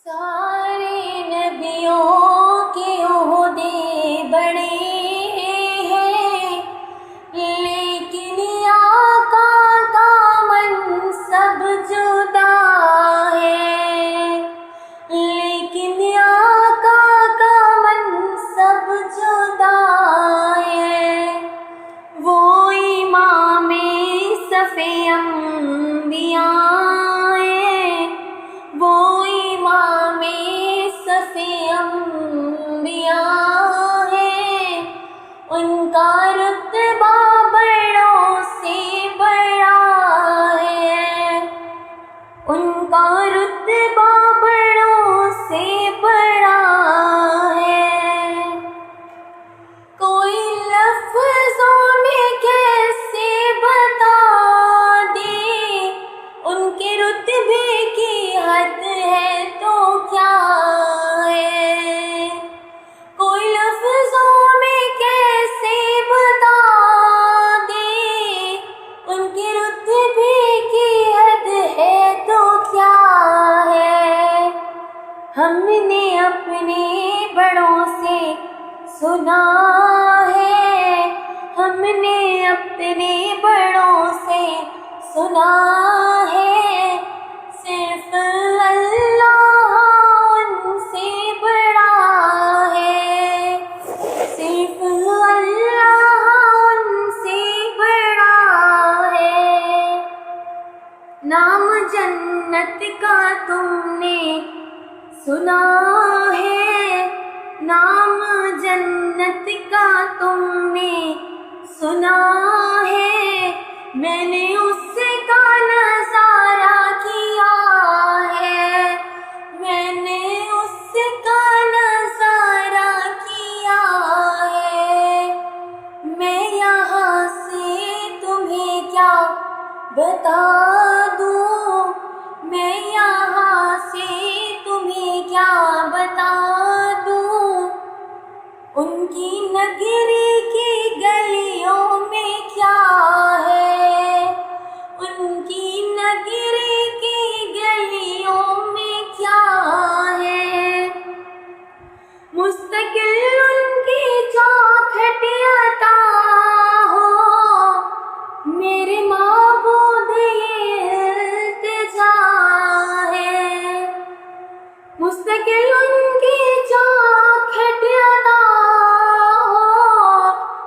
سارے نبیوں کے عہدے بڑے ہیں، لیکن آقا کا منصب جدا ہے، لیکن آقا کا منصب جدا ہے۔ وہ امام صف انبیاء ہیں، وہ امام صف انبیاء ہیں، ان کا رتبہ بڑوں سے بڑا ہے، ان کا رتبہ بڑوں سے بڑا ہے۔ کوئی لفظوں میں کیسے بتا دے ان کے رتبے کی حد ہے تو کیا ہے، کوئی لفظوں میں کیسے بتا دے ان کے رتبے کی حد ہے تو کیا ہے۔ ہم نے اپنے بڑوں سے سنا ہے، ہم نے اپنے بڑوں سے سنا ہے، صرف اللہ ان سے بڑا ہے، صرف اللہ ان سے بڑا ہے۔ نام جنت کا تم نے سنا ہے، نام جنت کا تم نے سنا ہے، میں نے اس کا نظارہ کیا ہے، میں نے اس کا نظارہ کیا ہے۔ میں یہاں سے تمہیں کیا بتا دوں، میں یہاں سے تمہیں کیا بتا دوں، ان کی نگری کی گلیوں میں کیا ہے، ان کی نگری کی گلیوں میں کیا ہے۔ مستقل ان کی چوکھٹ عطا ہو، میرے معبود یہ التجا ہے، مستقل ان کی چوکھٹ عطا ہو،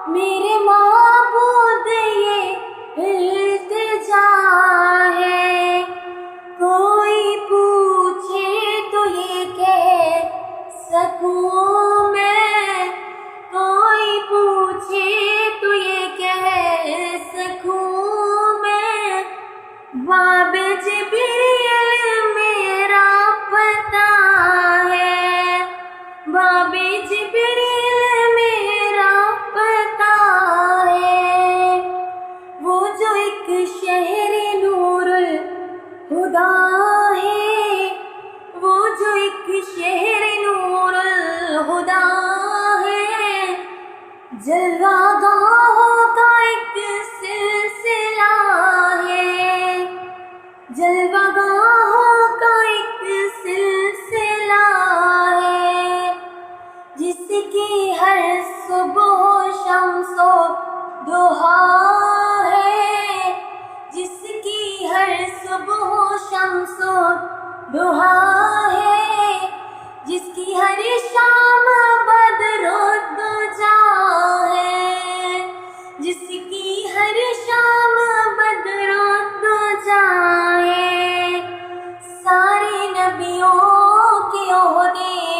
میرے معبود یہ التجا ہے۔ کوئی پوچھے تو یہ کہہ سکوں میں، کوئی پوچھے تو یہ کہہ سکوں میں، باب جبریل میرا پتہ ہے، باب جبریل میرا پتہ ہے۔ وہ جو ایک شہر نور الہدا ہے، وہ جو ایک شہر نور الہدا ہے، جلوہ گاہوں کا ایک سلسلہ ہے، جلوہ گاہوں کا ایک سلسلہ ہے، جس کی ہر صبح شمس و ضحیٰ ہے، جس کی ہر صبح شمس و ضحیٰ ہے، جس کی ہر شام بدر و دجا ہے، جس کی ہر شام بدر و دجا ہے۔ سارے نبیوں کے عہدے